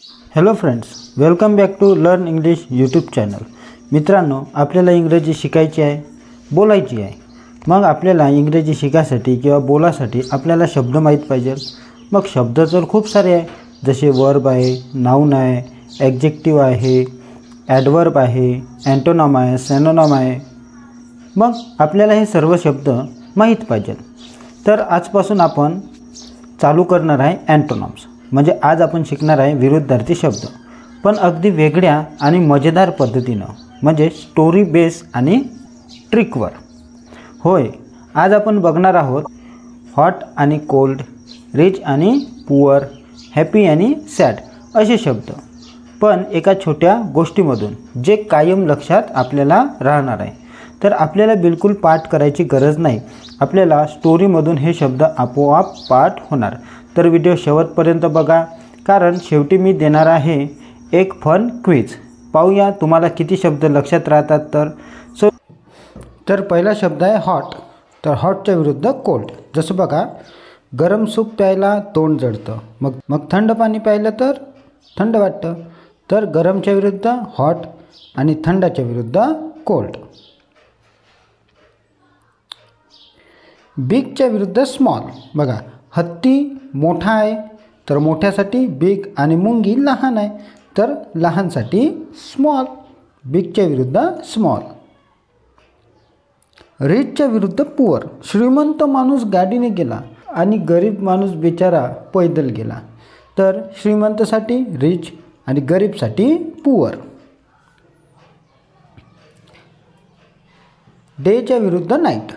Hello friends, welcome back to learn English YouTube channel. मित्रांनो, आपल्याला इंग्रजी शिकायची आहे, बोलायची आहे। मग आपल्याला इंग्रजी शिकायसाठी किंवा बोलायसाठी आपल्याला शब्द माहीत पाहिजे। मग शब्द तर खूप सारे आहे, जसे वर्ब आहे, नाउन आहे, ॲडजेक्टिव्ह आहे, ॲडवर्ब आहे, अँटोनॉम आहे, सिनोनिम आहे। मग आपल्याला हे सर्व शब्द माहीत पाहिजे। तर आजपासून आपण चालू करणार आहे अँटोनॉम्स, म्हणजे आज आपण शिकणार आहे विरुद्धार्थी शब्द, पण अगदी वेगळ्या आणि मजेदार पद्धतीनं, म्हणजे स्टोरी बेस आणि ट्रिकवर। होय, आज आपण बघणार आहोत हॉट आणि कोल्ड, रिच आणि पुअर, हॅपी आणि सॅड असे शब्द, पण एका छोट्या गोष्टीमधून, जे कायम लक्षात आपल्याला राहणार आहे। तर आपल्याला बिलकुल पाठ करायची गरज नाही, आपल्याला स्टोरीमधून हे शब्द आपोआप पाठ होणार। तर व्हिडिओ शेवटपर्यंत बघा, कारण शेवटी मी देणार आहे एक फन क्विज। पाहूया तुम्हाला किती शब्द लक्षात राहतात। तर पहिला शब्द आहे हॉट। तर हॉटच्या विरुद्ध कोल्ड। जसं बघा, गरम सूप प्यायला तोंड जळतं, मग थंड पाणी प्यायलं तर थंड वाटतं। तर गरमच्या विरुद्ध हॉट आणि थंडाच्या विरुद्ध कोल्ड। बिगच्या विरुद्ध स्मॉल। बघा, हत्ती मोठा आहे, तर मोठ्यासाठी बिग, आणि मुंगी लहान आहे, तर लहानसाठी स्मॉल। बिगच्या विरुद्ध स्मॉल। रिचच्या विरुद्ध पुअर। श्रीमंत माणूस गाडीने गेला आणि गरीब माणूस बिचारा पैदल गेला, तर श्रीमंतसाठी रिच आणि गरीबसाठी पुअर। डेच्या विरुद्ध नाईट।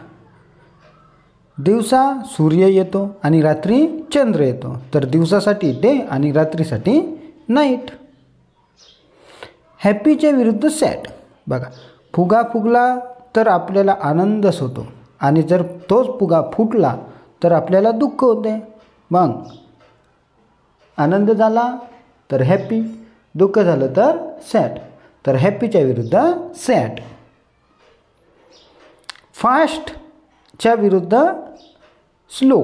दिवसा सूर्य येतो आणि रात्री चंद्र येतो, तर दिवसासाठी डे आणि रात्रीसाठी नाईट। हॅपीच्या विरुद्ध सॅड। बघा, फुगा फुगला तर आपल्याला आनंदच होतो, आणि जर तोच फुगा फुटला तर आपल्याला दुःख होते। मग आनंद झाला तर हॅपी, दुःख झालं तर सॅड, तर हॅपीच्या विरुद्ध सॅड। फास्टच्या विरुद्ध स्लो।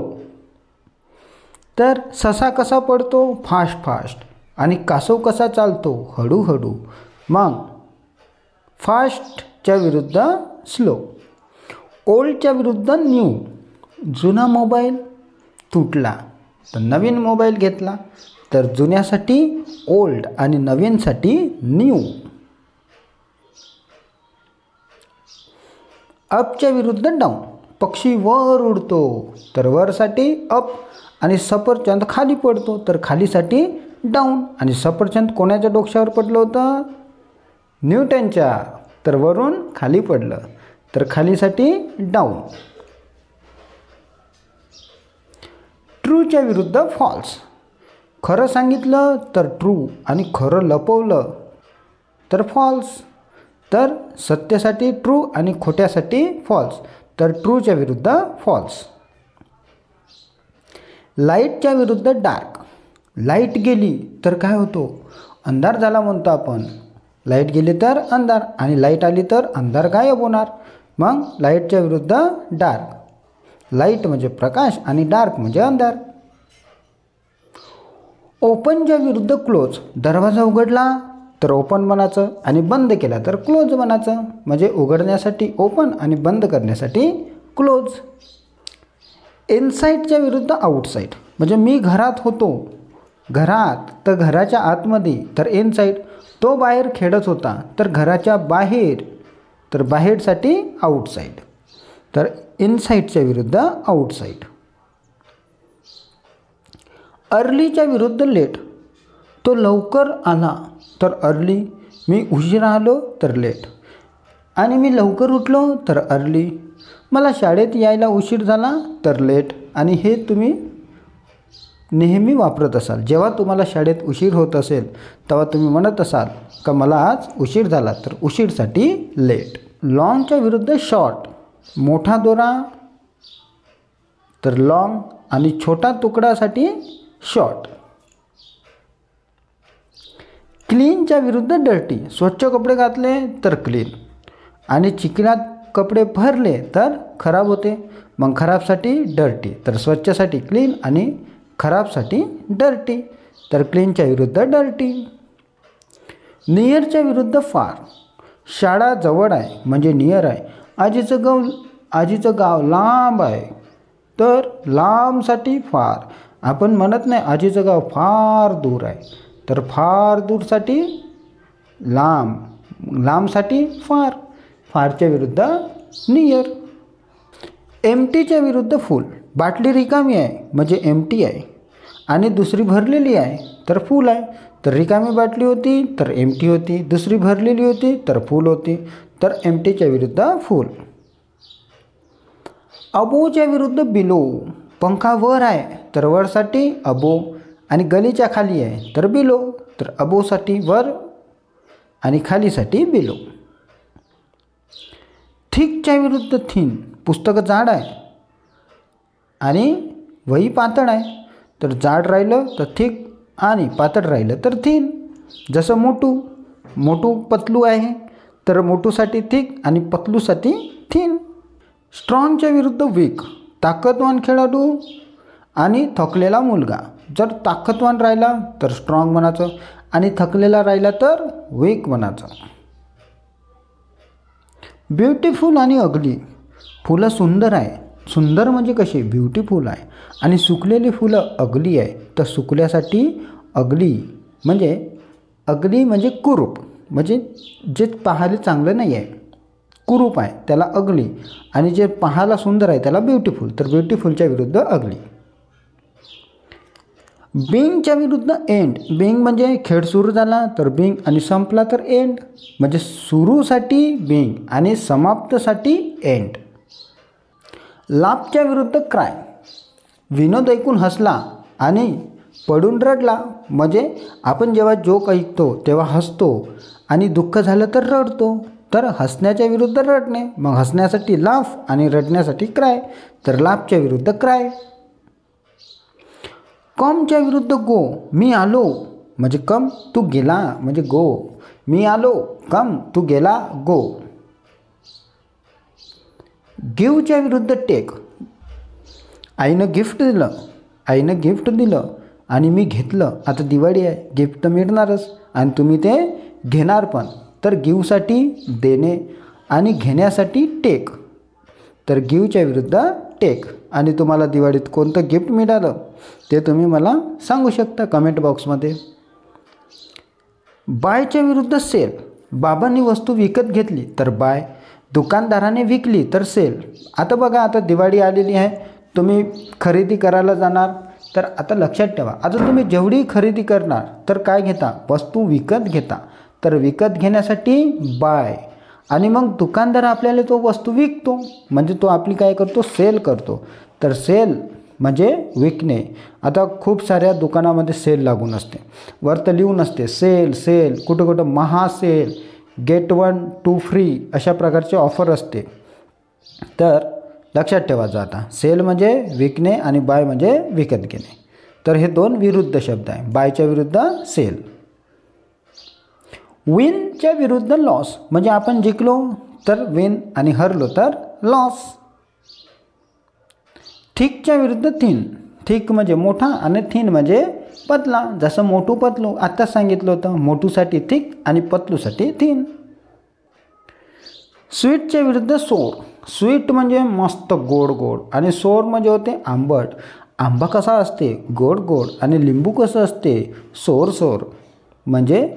तर ससा कसा पडतो फास्ट फास्ट, आणि कासव कसा चालतो हळूहळू, मग फास्टच्या विरुद्ध स्लो। ओल्डच्या विरुद्ध न्यू। जुना मोबाईल तुटला तर नवीन मोबाईल घेतला, तर जुन्यासाठी ओल्ड आणि नवीनसाठी न्यू। अपच्या विरुद्ध डाऊन। पक्षी वर उडतो, तर वरसाठी अप, आणि सफरचंद खाली पडतो, तर खालीसाठी डाऊन। आणि सफरचंद कोणाच्या डोक्यावर पडलं होतं? न्यूटनच्या, तर वरून खाली पडलं, तर खालीसाठी डाऊन। ट्रूच्या विरुद्ध फॉल्स। खरं सांगितलं तर ट्रू, आणि खरं लपवलं तर फॉल्स, तर सत्यासाठी ट्रू आणि खोट्यासाठी फॉल्स, तर ट्रूच्या विरुद्ध फॉल्स। लाईटच्या विरुद्ध डार्क। लाईट गेली तर काय होतो? अंधार झाला म्हणतो आपण। लाईट गेली तर अंधार, आणि लाईट आली तर अंधार गायब होणार, मग लाईटच्या विरुद्ध डार्क। लाईट म्हणजे प्रकाश आणि डार्क म्हणजे अंधार। ओपनच्या विरुद्ध क्लोज। दरवाजा उघडला तर ओपन म्हणायचं, आणि बंद केला तर क्लोज म्हणायचं, म्हणजे उघडण्यासाठी ओपन आणि बंद करण्यासाठी क्लोज। इनसाईडच्या विरुद्ध आउटसाईड। म्हणजे मी घरात होतो, घरात तर घराच्या आतमध्ये, तर इनसाईड। तो बाहेर खेळत होता, तर घराच्या बाहेर, तर बाहेरसाठी आउटसाईड, तर इनसाईडच्या विरुद्ध आउटसाईड। अर्लीच्या विरुद्ध लेट। तो लवकर आला तर अर्ली, मी उशिरा आलो तर लेट, आणि मी लवकर उठलो तर अर्ली, मला शाळेत यायला उशीर झाला तर लेट। आणि हे तुम्ही नेहमी वापरत असाल, जेव्हा तुम्हाला शाळेत उशीर होत असेल तेव्हा तुम्ही म्हणत असाल का मला आज उशीर झाला, तर उशीरसाठी लेट। लॉंगच्या विरुद्ध शॉर्ट। मोठा दोरा तर लॉंग, आणि छोटा तुकडासाठी शॉर्ट। क्लीनच्या विरुद्ध डर्टी। स्वच्छ कपडे घातले तर क्लीन, आणि चिखलात कपडे भरले तर खराब होते, मग खराबसाठी डर्टी, तर स्वच्छसाठी क्लीन आणि खराबसाठी डर्टी, तर क्लीनच्या विरुद्ध डर्टी. नियरच्या विरुद्ध फार. शाळा जवळ आहे म्हणजे नियर आहे. आजीचं गाव लांब आहे, तर लांबसाठी फार. आपण म्हणत नाही आजीचं गाव फार दूर आहे, तर फार दूरसाठी लांब, लांबसाठी फार. फारच्या विरुद्ध नियर. एम्प्टीच्या विरुद्ध फुल. बाटली रिकामी आहे म्हणजे एम्प्टी आहे, आणि दुसरी भरलेली आहे तर फुल आहे. तर रिकामी बाटली होती तर एम्प्टी होती, दुसरी भरलेली होती तर फुल होती. तर एम्प्टीच्या विरुद्ध फुल. अबोच्या विरुद्ध बिलो. पंखा वर आहे तर वरसाठी अबो, आणि गलीच्या खाली आहे तर बिलो, तर अबोसाठी वर आणि खालीसाठी बिलो. थिकच्या विरुद्ध थिन. पुस्तक जाड आहे आणि वही पातळ आहे, तर जाड राहिलं तर थिक आणि पातळ राहिलं तर थिन. जसं मोटू पतलू आहे, तर मोटूसाठी थिक आणि पतलूसाठी थिन. स्ट्रॉंगच्या विरुद्ध वीक. ताकदवान खेळाडू आणि थकलेला मुलगा. जर ताकदवान राहिला तर स्ट्रॉंग म्हणायचं, आणि थकलेला राहिला तर वीक म्हणायचं. ब्युटिफुल आणि अगली. फुलं सुंदर आहे. सुंदर म्हणजे कशी? ब्युटिफुल आहे. आणि सुकलेली फुलं अगली आहे, तर सुकल्यासाठी अगली म्हणजे कुरूप, म्हणजे जे पाहायला चांगलं नाही आहे, कुरूप आहे त्याला अगली. आणि जे पाहायला सुंदर आहे त्याला ब्युटिफुल, तर ब्युटिफुलच्या विरुद्ध अगली. बिंगच्या विरुद्ध एंड. बिंग म्हणजे खेळ सुरू झाला तर बिंग, आणि संपला तर एंड. म्हणजे सुरूसाठी बिंग आणि समाप्तसाठी एंड. लाफच्या विरुद्ध क्राय. विनोद ऐकून हसला आणि पडून रडला. म्हणजे आपण जेव्हा जोक ऐकतो तेव्हा हसतो, आणि दुःख झालं तर रडतो. तर हसण्याच्या विरुद्ध रडणे. मग हसण्यासाठी लाफ आणि रडण्यासाठी क्राय, तर लाफच्या विरुद्ध क्राय. कमच्या विरुद्ध गो. मी आलो म्हणजे कम, तू गेला म्हणजे गो. मी आलो कम, तू गेला गो. गिवच्या विरुद्ध टेक. आईनं गिफ्ट दिलं आणि मी घेतलं. आता दिवाळी आहे, गिफ्ट तर मिळणारच आणि तुम्ही ते घेणार पण. तर गिवसाठी देणे आणि घेण्यासाठी टेक, तर गिवच्या विरुद्ध टेक. आणि तुम्हाला दिवाळीत कोणतं गिफ्ट मिळालं ते तुम्ही मला सांगू शकता कमेंट बॉक्समध्ये. बायच्या विरुद्ध सेल. बाबांनी वस्तू विकत घेतली तर बाय, दुकानदाराने विकली तर सेल. आता बघा, आता दिवाळी आलेली आहे, तुम्ही खरेदी करायला जाणार, तर आता लक्षात ठेवा, आता तुम्ही जेवढी खरेदी करणार तर काय घेता? वस्तू विकत घेता. तर विकत घेण्यासाठी बाय, आणि मग दुकानदार आपल्याला तो वस्तू विकतो, म्हणजे तो आपली काय करतो? सेल करतो. तर सेल म्हणजे विकणे. आता खूप साऱ्या दुकानामध्ये सेल लागून असते, वर तर लिहून असते सेल, कुठं महासेल, गेट 1 2 फ्री, अशा प्रकारचे ऑफर असते. तर लक्षात ठेवायचं, आता सेल म्हणजे विकणे आणि बाय म्हणजे विकत घेणे. तर हे दोन विरुद्ध शब्द आहे, बायच्या विरुद्ध सेल. विनच्या विरुद्ध लॉस. म्हणजे आपण जिंकलो तर विन आणि हरलो तर लॉस. थिकच्या विरुद्ध थिन. थिक म्हणजे मोठा आणि थिन म्हणजे पतला. जसं मोठू पतलू आत्ताच सांगितलं होतं, मोठूसाठी थिक आणि पतलूसाठी थिन. स्वीटच्या विरुद्ध सोर. स्वीट म्हणजे मस्त गोड, आणि सोर म्हणजे होते आंबट. आंबा कसा असते? गोड, आणि लिंबू कसं असते? सोर, म्हणजे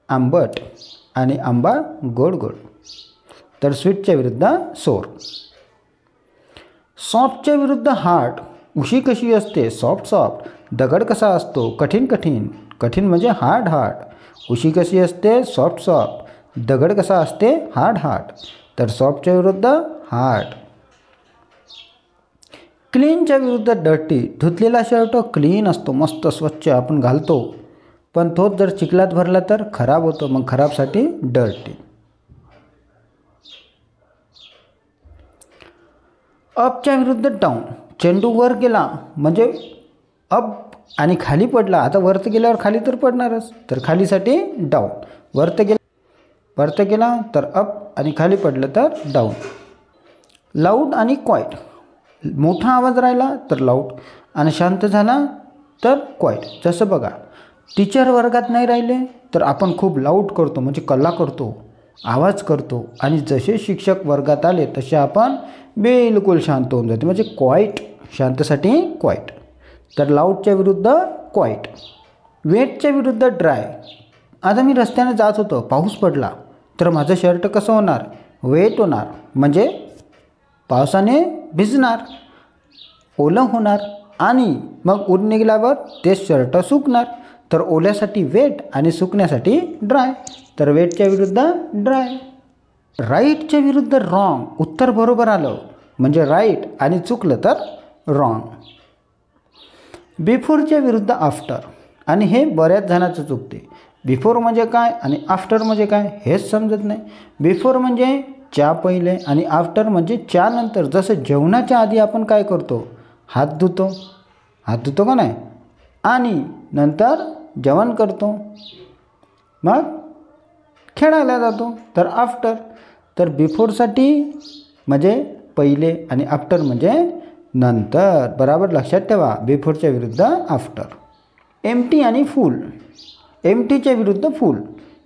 आंबट आणि आंबा गोड. तर स्वीटच्या विरुद्ध सोर. सॉफ्टच्या विरुद्ध हार्ड. उशी कशी असते? सॉफ्ट. दगड कसा असतो? कठीण म्हणजे हार्ड. उशी कशी असते? सॉफ्ट. दगड कसा असते? हार्ड. तर सॉफ्टच्या विरुद्ध हार्ड. क्लीनच्या विरुद्ध डर्टी. धुतलेला शर्ट क्लीन असतो, मस्त स्वच्छ आपण घालतो, पण तोच जर चिखलात भरला तर खराब होतो, मग खराबसाठी डर्टी. अपच्या विरुद्ध डाऊन. चेंडू वर गेला म्हणजे अप आणि खाली पडला. आता वरती गेल्यावर खाली तर पडणारच, तर खालीसाठी डाऊन. वरती गेला तर अप आणि खाली पडलं तर डाऊन. लाऊड आणि क्वाईट. मोठा आवाज राहिला तर लाऊड, आणि शांत झाला तर क्वाईट. जसं बघा, टीचर वर्गात नाही राहिले तर आपण खूप लाऊड करतो, म्हणजे कल्ला करतो, आवाज करतो. आणि जसे शिक्षक वर्गात आले तसे आपण बिलकुल शांत होऊन जाते, म्हणजे क्वाईट. शांतसाठी क्वाईट. तर लाऊडच्या विरुद्ध क्वाईट. वेटच्या विरुद्ध ड्राय. आता मी रस्त्याने जात होतो, पाऊस पडला तर माझं शर्ट कसं होणार? वेट होणार, म्हणजे पावसाने भिजणार, ओलं होणार. आणि मग ऊन निघाल्यावर ते शर्ट सुकणार. तर ओल्यासाठी वेट आणि सुकण्यासाठी ड्राय. तर वेटच्या विरुद्ध ड्राय. राईटच्या विरुद्ध रॉंग. उत्तर बरोबर आलं म्हणजे राईट आणि चुकलं तर रॉंग. बिफोरच्या विरुद्ध आफ्टर. आणि हे बऱ्याच जणांचं चुकते. बिफोर म्हणजे काय आणि आफ्टर म्हणजे काय हेच समजत नाही. बिफोर म्हणजे च्या पहिले आणि आफ्टर म्हणजे च्या नंतर. जसं जेवणाच्या आधी आपण काय करतो? हात धुतो का नाही? आणि नंतर जेवण करतो, मग खेळायला जातो, तर आफ्टर. तर बिफोरसाठी म्हणजे पहिले आणि आफ्टर म्हणजे नंतर. बरोबर लक्षात ठेवा, बिफोरच्या विरुद्ध आफ्टर. एम्प्टी आणि फुल. एम्प्टीच्या विरुद्ध फुल.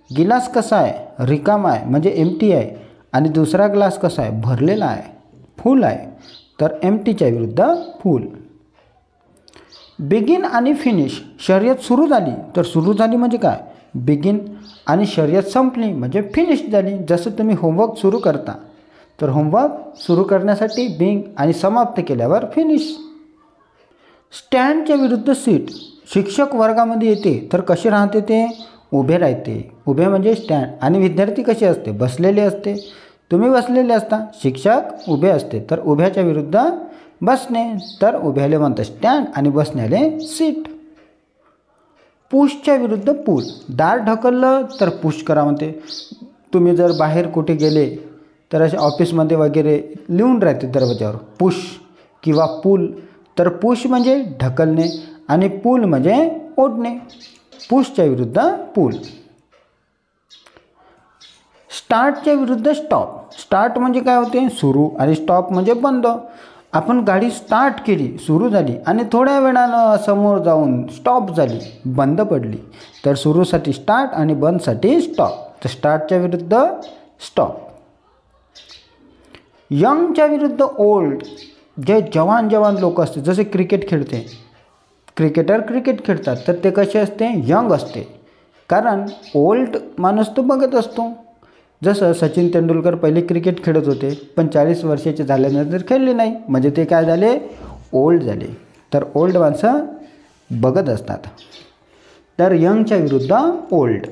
गिलास कसा आहे? रिकामा आहे म्हणजे एम्प्टी आहे. आणि दुसरा ग्लास कसा आहे? भरलेला आहे, फुल आहे. तर एम्प्टीच्या विरुद्ध फुल. बिगिन आणि फिनिश. शर्यत सुरू झाली तर सुरू झाली म्हणजे काय? बिगिन. आणि शर्यत संपली म्हणजे फिनिश झाली. जसं तुम्ही होमवर्क सुरू करता तर होमवर्क सुरू करण्यासाठी बिगिन आणि समाप्त केल्यावर फिनिश. स्टँडच्या विरुद्ध सीट. शिक्षक वर्गामध्ये येते तर कसे राहते? ते उभे राहते. उभे म्हणजे स्टँड. आणि विद्यार्थी कसे असते? बसलेले असते. तुम्ही बसलेले असता, शिक्षक उभे असते. तर उभ्याच्या विरुद्ध बसणे. तर उभ्याले म्हणतात स्टँड आणि बसण्याले सीट. पुशच्या विरुद्ध पुल. दार ढकललं तर पुश करा म्हणते. तुम्ही जर बाहेर कुठे गेले तर असे ऑफिसमध्ये वगैरे लिहून राहते दरवाजावर पुश किंवा पूल. तर पुश म्हणजे ढकलणे आणि पूल म्हणजे ओढणे. पुशच्या विरुद्ध पूल. स्टार्टच्या विरुद्ध स्टॉप. स्टार्ट म्हणजे काय होते? सुरू. आणि स्टॉप म्हणजे बंद. आपण गाडी स्टार्ट केली, सुरू झाली आणि थोड्या वेळानं समोर जाऊन स्टॉप झाली, बंद पडली. तर सुरूसाठी स्टार्ट आणि बंदसाठी स्टॉप. तर स्टार्टच्या विरुद्ध स्टॉप. यंगच्या विरुद्ध ओल्ड. जे जवान लोक असते, जसे क्रिकेट खेळते, क्रिकेटर क्रिकेट खेळतात तर ते कसे असते? यंग असते. कारण ओल्ड माणूस तो बघत असतो. जसं सचिन तेंडुलकर पहिले क्रिकेट खेळत होते पण 40 वर्षाचे झाल्यानंतर खेळले नाही म्हणजे ते काय झाले? ओल्ड झाले. तर ओल्ड माणसं बघत असतात. तर यंगच्या विरुद्ध ओल्ड.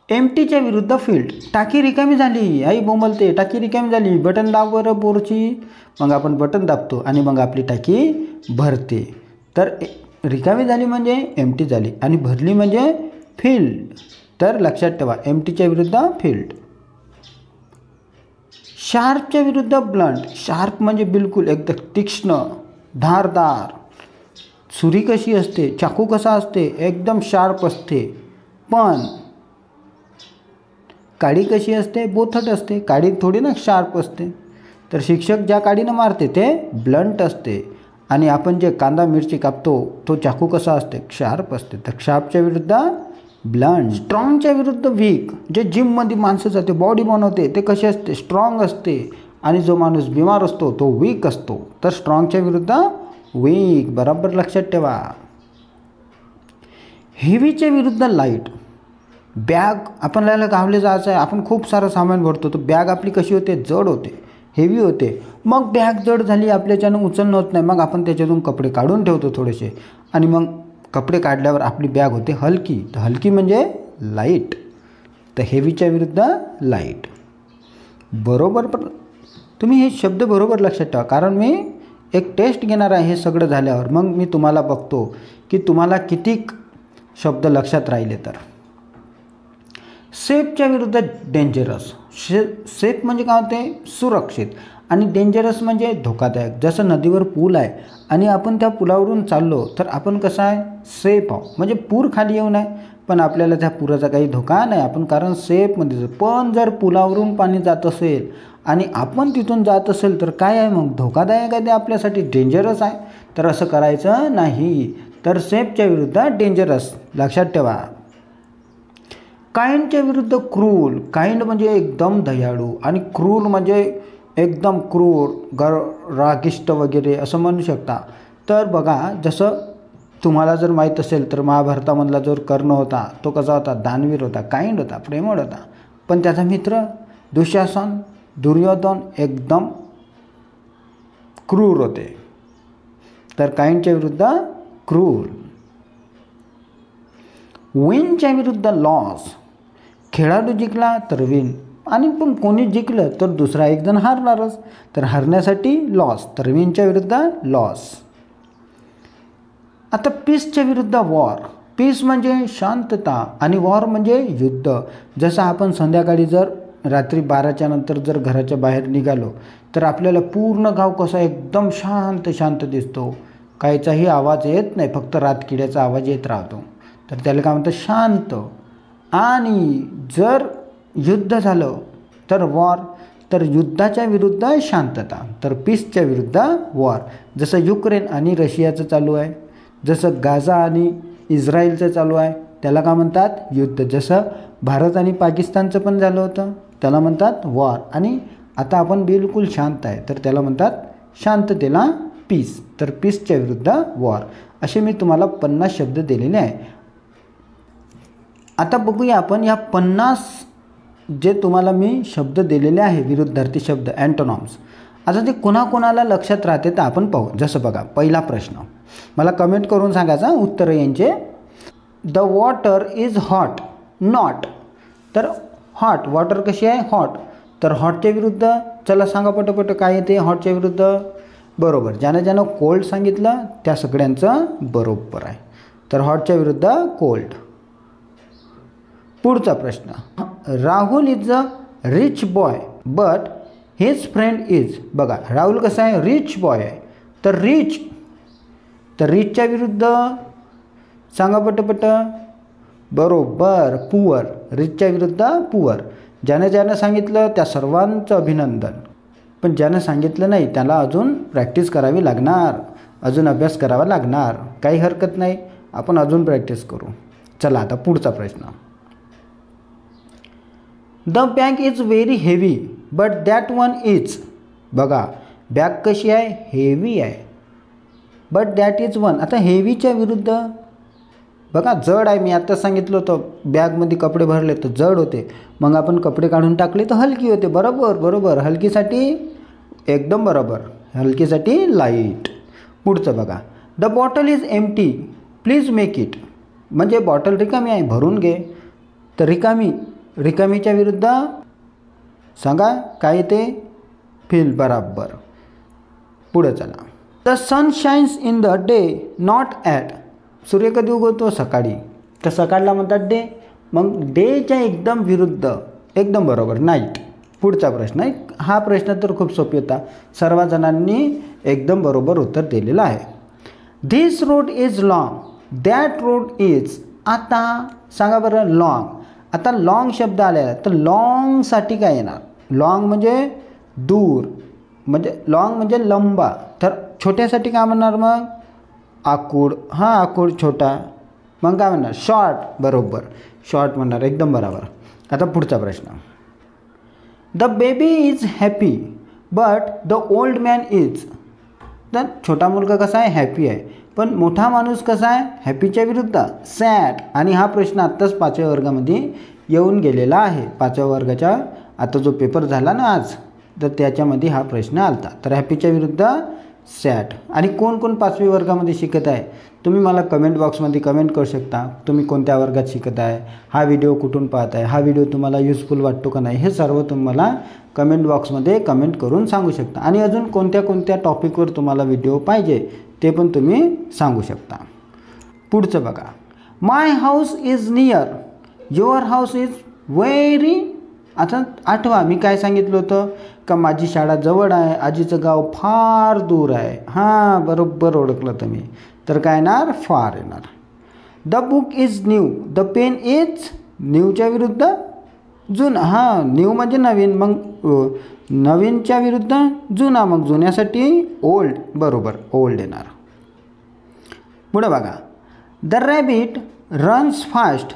एम्प्टीच्या विरुद्ध फिल्ड. टाकी रिकामी झाली, आई बोंबलते, टाकी रिकामी झाली, बटन दाब बरं बोरची. मग आपण बटन दाबतो आणि मग आपली टाकी भरते. तर रिकामी झाली म्हणजे एम्प्टी झाली आणि भरली म्हणजे फिल्ड. तर लक्षात ठेवा, एम्प्टीच्या विरुद्ध फिल्ड. शार्पच्या विरुद्ध ब्लंट. शार्प म्हणजे बिलकुल एकदम तीक्ष्ण, धारदार. सुरी कशी असते? चाकू कसा असते? एकदम शार्प असते. पण काडी कशी असते? बोथट असते. काडी थोडी ना शार्प असते. तर शिक्षक ज्या काडीनं मारते ते ब्लंट असते. आणि आपण जे कांदा मिरची कापतो तो चाकू कसा असते? शार्प असते. तर शार्पच्या विरुद्ध ब्लंट. स्ट्रॉंगच्या विरुद्ध वीक. जे जिममध्ये माणसं जाते, बॉडी बनवते, ते कसे असते? स्ट्रॉंग असते. आणि जो माणूस बिमार असतो तो वीक असतो. तर स्ट्रॉंगच्या विरुद्ध वीक. बरोबर लक्षात ठेवा. हेवीच्या विरुद्ध लाईट. बॅग आपल्याला गावले जायचं आहे, आपण खूप सारं सामान भरतो, तर बॅग आपली कशी होते? जड होते, हेवी होते. मग बॅग जड झाली, आपल्याच्यानं उचलणं होत नाही, मग आपण त्याच्यातून कपडे काढून ठेवतो थोडेसे आणि मग कपडे काढल्यावर आपली बॅग होते हलकी. तर हलकी म्हणजे लाईट. तर हेवीच्या विरुद्ध लाईट. बरोबर. पण तुम्ही हे शब्द बरोबर लक्षात ठेवा, कारण मी एक टेस्ट घेणार आहे हे सगळं झाल्यावर. मग मी तुम्हाला बघतो की तुम्हाला किती शब्द लक्षात राहिले. तर सेफच्या विरुद्ध डेंजरस. सेफ म्हणजे काय होते? सुरक्षित. आणि डेंजरस म्हणजे धोकादायक. जसं नदीवर पूल आहे आणि आपण त्या पुलावरून चाललो तर आपण कसं आहे? सेफ आहोत, म्हणजे पूर खाली येऊ नये पण आपल्याला त्या पुराचा काही धोका नाही, आपण कारण सेफमध्ये. पण जर पुलावरून पाणी जात असेल आणि आपण तिथून जात असेल तर काय आहे मग, धोकादायक आहे, ते आपल्यासाठी डेंजरस आहे. तर असं करायचं नाही. तर सेफच्या विरुद्ध डेंजरस, लक्षात ठेवा. काइंडच्या विरुद्ध क्रूर. काइंड म्हणजे एकदम दयाळू आणि क्रूर म्हणजे एकदम क्रूर, रागिष्ट वगैरे असं म्हणू शकता. तर बघा, जसं तुम्हाला जर माहीत असेल तर महाभारतामधला जो कर्ण होता तो कसा होता, दानवीर होता, काइंड होता, प्रेमळ होता. पण त्याचा मित्र दुःशासन, दुर्योधन एकदम क्रूर होते. तर काइंडच्या विरुद्ध क्रूर. विनच्या विरुद्ध लॉस. खेळाडू जिंकला तर विन, आणि पण कोणी जिंकलं तर दुसरा एक जण हारणारच. तर हरण्यासाठी लॉस, तर विनच्या विरुद्ध लॉस. आता पीसच्या विरुद्ध वॉर. पीस म्हणजे शांतता आणि वॉर म्हणजे युद्ध. जसं आपण संध्याकाळी जर रात्री 12च्या नंतर जर घराच्या बाहेर निघालो तर आपल्याला पूर्ण गाव कसा एकदम शांत शांत दिसतो, काहीचाही आवाज येत नाही, फक्त रातकिड्याचा आवाज येत राहतो. तर त्याला काय म्हणतात, शांत. आणि जर युद्ध झालं तर वॉर, तर युद्धाच्या विरुद्ध शांतता, तर पीसच्या विरुद्ध वॉर. जसं युक्रेन आणि रशियाचं चालू आहे, जसं गाझा आणि इस्रायलचं चालू आहे, त्याला काय म्हणतात, युद्ध. जसं भारत आणि पाकिस्तानचं पण झालं होतं, त्याला म्हणतात वॉर. आणि आता आपण बिलकुल शांत आहे तर त्याला म्हणतात शांततेला पीस. तर पीसच्या विरुद्ध वॉर. असे मी तुम्हाला 50 शब्द दिलेले आहे. आता बघूया आपण या 50 जे तुम्हाला मी शब्द दिलेले आहे विरुद्धार्थी शब्द, अँटोनॉम्स. आता ते कोणाकोणाला लक्षात राहते तर आपण पाहू. जसं बघा, पहिला प्रश्न मला कमेंट करून सांगायचा उत्तरं यांचे. The water is hot not. तर हॉट, वॉटर कशी आहे, हॉट. तर हॉटच्या विरुद्ध चला सांगा पटपट काय येते हॉटच्या विरुद्ध. बरोबर, ज्यानं कोल्ड सांगितलं त्या सगळ्यांचं बरोबर आहे. तर हॉटच्या विरुद्ध कोल्ड. पुढचा प्रश्न, Rahul is a rich boy but his friend is. बघा, राहुल कसा आहे, रिच बॉय आहे. तर रिच, तर रिचच्या विरुद्ध सांगा पटपट. बरोबर, पुअर. रिचच्या विरुद्ध पुअर. ज्यानं सांगितलं त्या सर्वांचं अभिनंदन, पण ज्यानं सांगितलं नाही त्याला अजून प्रॅक्टिस करावी लागणार, अजून अभ्यास करावा लागणार. काही हरकत नाही, आपण अजून प्रॅक्टिस करू. चला आता पुढचा प्रश्न. The bag is very heavy but that one is. बघा, बॅग कशी आहे, हेवी आहे, बट दॅट इज वन. आता हेवीच्या विरुद्ध बघा, जड आहे. मी आत्ता सांगितलं होतं बॅगमध्ये कपडे भरले तर जड होते, मग आपण कपडे काढून टाकले तर हलकी होते. बरोबर बरोबर, हलकीसाठी एकदम बरोबर, हलकीसाठी लाईट. पुढचं बघा, the bottle is empty please make it. म्हणजे बॉटल रिकामी आहे, भरून घे. तर रिकामी, रिकामीच्या विरुद्ध सांगा काय ते, फिल. बराबर. पुढे चला, the sun shines in the day not at. सूर्य कधी उगवतो, सकाळी. तर सकाळला म्हणतात डे. मग डेच्या एकदम विरुद्ध, एकदम बरोबर, नाईट. पुढचा प्रश्न आहे, हा प्रश्न तर खूप सोपी होता, सर्व जणांनी एकदम बरोबर उत्तर दिलेलं आहे. This road is long that road is. आता सांगा बरं, लॉंग. आता लॉंग शब्द आलेला तर लॉंगसाठी काय येणार, लॉंग म्हणजे दूर, म्हणजे लॉंग म्हणजे लंबा. तर छोट्यासाठी काय म्हणणार मग, आकूड. हां, आकूड छोटा. मग काय म्हणणार, शॉर्ट. बरोबर, शॉर्ट म्हणणार, एकदम बरोबर. आता पुढचा प्रश्न, the baby is happy but the old man is. तर छोटा मुलगा कसा आहे, हॅपी आहे, पण मोठा माणूस कसा आहे, हॅपीच्या विरुद्ध सॅड. आणि हा प्रश्न आत्ताच 5व्या वर्गामध्ये येऊन गेलेला आहे. 5व्या वर्गाचा आता जो पेपर झाला ना आज, तर त्याच्यामध्ये हा प्रश्न आलता. तर हॅपीच्या विरुद्ध सॅड. आणि कोण कोण 5वी वर्गामध्ये शिकत आहे तुम्ही मला कमेंट बॉक्समध्ये कमेंट करू शकता. तुम्ही कोणत्या वर्गात शिकत आहे, हा व्हिडिओ कुठून पाहत आहे, हा व्हिडिओ तुम्हाला युजफुल वाटतो का नाही, हे सर्व तुम्ही मला कमेंट बॉक्समध्ये कमेंट करून सांगू शकता. आणि अजून कोणत्या कोणत्या टॉपिकवर तुम्हाला व्हिडिओ पाहिजे ते पण तुम्ही सांगू शकता. पुढचं बघा, my house is near your house is very. आता आठवा मी काय सांगितलं होतं का, माझी शाळा जवळ आहे, आजीचं गाव फार दूर आहे. हां, बरोबर ओळखलं तुम्ही. तर काय येणार, फार येणार. The book is new, the pen is न्यूच्या विरुद्ध जुना. हां, न्यू म्हणजे नवीन, मग नवीनच्या विरुद्ध जुना, मग जुन्यासाठी ओल्ड. बरोबर, ओल्ड येणार. पुढे बघा. The rabbit runs fast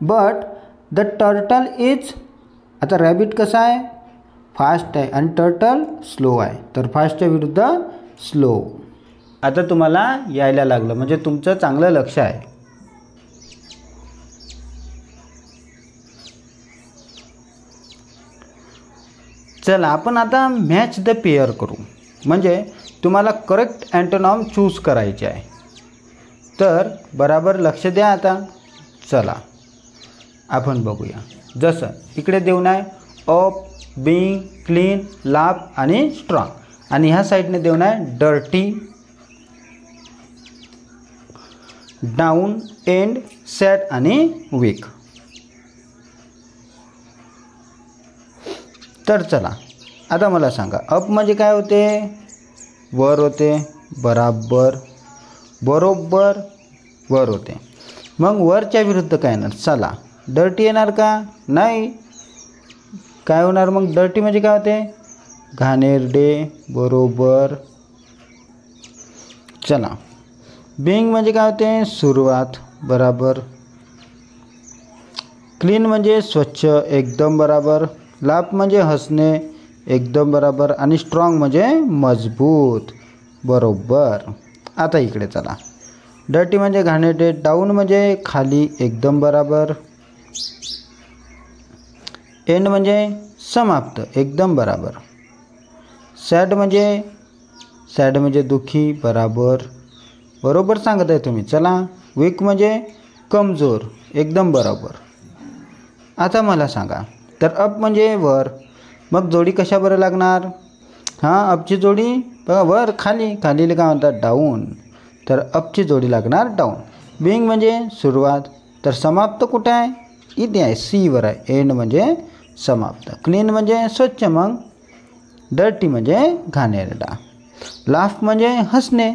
but the turtle is. आता रॅबिट कसा आहे, फास्ट आहे आणि टर्टल स्लो आहे, तर फास्टच्या विरुद्ध स्लो. आता तुम्हाला यायला लागलं म्हणजे तुमचं चांगलं लक्ष आहे. चला आपण आता मॅच द पेअर करू, म्हणजे तुम्हाला करेक्ट अँटोनॉम चूज करायचे आहे. तर बराबर लक्ष द्या. आता चला आपण बघूया. जसं इकडे देऊन आहे अप, बीइंग, क्लीन, लाफ आणि स्ट्रॉंग, आणि ह्या साईडने देऊन आहे डर्टी, डाऊन, एंड, सॅड आणि वीक. तर चला आता मला सांगा, अप म्हणजे काय होते, वर होते, बराबर, बरोबर वर होते. मग वरच्या विरुद्ध काय येणार, चला डर्टी येणार का, नाही. काय होणार मग, डर्टी म्हणजे काय होते, घाणेरडे, बरोबर. चला बीइंग म्हणजे काय होते, सुरुवात, बराबर. क्लीन म्हणजे स्वच्छ, एकदम बराबर. लाफ म्हणजे हसणे, एकदम बराबर. आणि स्ट्रॉंग म्हणजे मजबूत, बरोबर. आता इकडे चला. डर्टी म्हणजे घाणेरडे, डाऊन म्हणजे खाली, एकदम बराबर. एंड म्हणजे समाप्त, एकदम बराबर. सॅड म्हणजे दुःखी, बराबर, बरोबर सांगत आहे तुम्ही. चला वीक म्हणजे कमजोर, एकदम बरोबर. आता मला सांगा, तर अप म्हणजे वर, मग जोडी कशा बरं लागणार. हां, अपची जोडी बघा वर खाली, खालीला काय म्हणतात डाऊन, तर अपची जोडी लागणार डाऊन. बीइंग म्हणजे सुरुवात, तर समाप्त कुठे आहे, इथे आहे, सी वर आहे. एंड म्हणजे समाप्त. क्लीन म्हणजे स्वच्छ, मग डर्टी म्हणजे घाणेरडा. लाफ म्हणजे हसणे,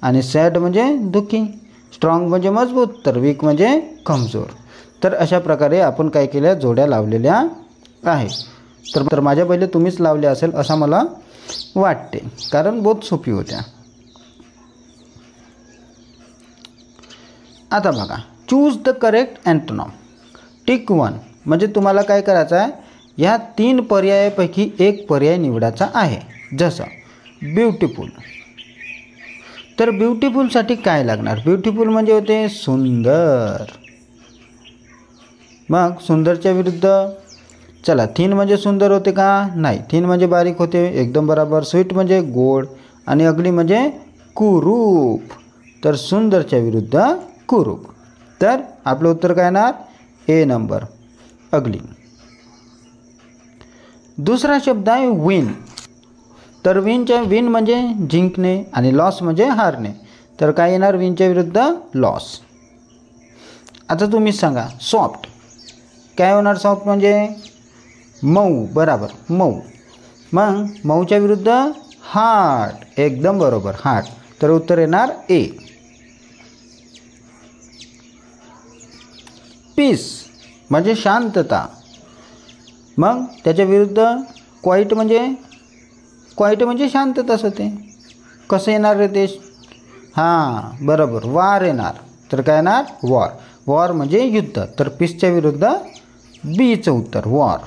आणि सॅड म्हणजे दुःखी. स्ट्रॉंग म्हणजे मजबूत, तर वीक म्हणजे कमजोर. तर अशा प्रकारे आपण काय केल्या, जोड्या लावलेल्या आहे. तर माझ्या पहिले तुम्हीच लावल्या असेल असं मला वाटते, कारण बहुत सोपी होत्या. आता बघा, चूज द करेक्ट अँटोनॉम. टिक 1 म्हणजे तुम्हाला काय करायचं आहे, ह्या 3 पर्यायापैकी एक पर्याय निवडायचा आहे. जसं ब्युटिफुल, तर ब्युटिफुलसाठी काय लागणार, ब्युटिफुल म्हणजे होते सुंदर. मग सुंदरच्या विरुद्ध, चला थिन म्हणजे सुंदर होते का, नाही. थिन म्हणजे बारीक होते, एकदम बराबर. स्वीट म्हणजे गोड, आणि अगली म्हणजे कुरूप, तर सुंदरच्या विरुद्ध कुरूप. तर आपलं उत्तर काय येणार, ए नंबर, अगली. दुसरा शब्द आहे विन. तर विन म्हणजे जिंकणे, आणि लॉस म्हणजे हारणे, तर काय येणार, विनच्या विरुद्ध लॉस. आता तुम्हीच सांगा, सॉफ्ट काय होणार, सॉफ्ट म्हणजे मऊ, बराबर, मऊ. मग मऊच्या विरुद्ध हार्ड, एकदम बरोबर, हार्ड, तर उत्तर येणार ए. पीस म्हणजे शांतता, मग त्याच्या विरुद्ध क्वाईट म्हणजे शांतताच होते. कसं येणार रे ते, हां बरोबर, वार येणार, तर काय येणार, वॉर. वॉर म्हणजे युद्ध, तर पीसच्या विरुद्ध बीचं उत्तर वॉर.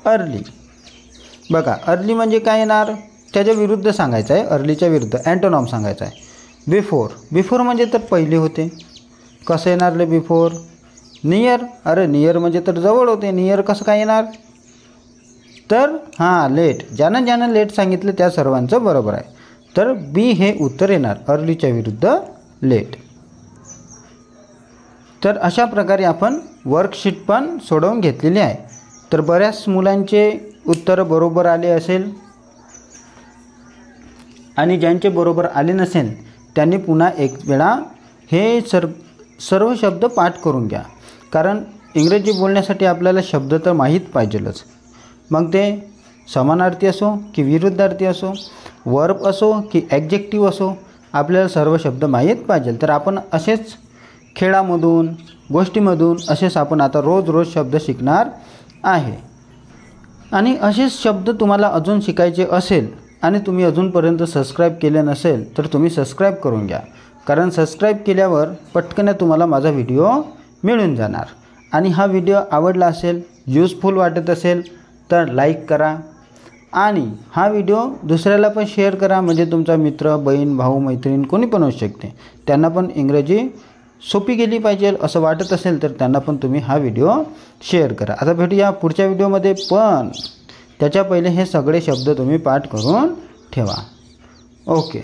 अर्ली, बघा अर्ली म्हणजे काय येणार, त्याच्या विरुद्ध सांगायचं आहे, अर्लीच्या विरुद्ध अँटोनॉम सांगायचा आहे. बिफोर म्हणजे तर पहिले होते, कसं येणार रे बिफोर. नियर, अरे नियर म्हणजे तर जवळ होते, नियर कसं काय येणार, तर हां लेट. ज्यानं लेट सांगितलं त्या सर्वांचं बरोबर आहे, तर बी हे उत्तर येणार, अर्लीच्या विरुद्ध लेट. तर अशा प्रकारे आपण वर्कशीट पण सोडवून घेतलेली आहे. तर बऱ्याच मुलांचे उत्तरं बरोबर आले असेल, आणि ज्यांचे बरोबर आले नसेल त्यांनी पुन्हा एक वेळा हे सर्व शब्द पाठ करून घ्या, कारण इंग्रजी बोलण्यासाठी आपल्याला शब्द तर माहीत पाहिजेलच. मग ते समानार्थी असो की विरुद्धार्थी असो, वर्ब असो की ॲडजेक्टिव्ह असो, आपल्याला सर्व शब्द माहीत पाहिजे. तर आपण असेच खेळामधून गोष्टीमधून असेच आपण आता रोज शब्द शिकणार आहे. आणि असेच शब्द तुम्हाला अजून शिकायचे असेल आणि तुम्ही अजूनपर्यंत सबस्क्राईब केले नसेल तर तुम्ही सबस्क्राईब करून घ्या. कारण सबस्क्राईब केल्यावर पटकन तुम्हाला माझा व्हिडिओ मिळून जाणार. आणि हा व्हिडिओ आवडला असेल, यूजफुल वाटत असेल तर लाईक करा आणि हा व्हिडिओ दुसऱ्याला पण शेअर करा. म्हणजे तुमचा मित्र, बहीण, भाऊ, मैत्रीण कोणी पण असू शकते, त्यांना पण इंग्रजी सोपी गेली पाहिजे असं वाटत असेल तर त्यांना पण तुम्ही हा व्हिडिओ शेअर करा. आता भेटूया पुढच्या व्हिडिओमध्ये, पण त्याच्या पहिले हे सगळे शब्द तुम्ही पाठ करून ठेवा. ओके.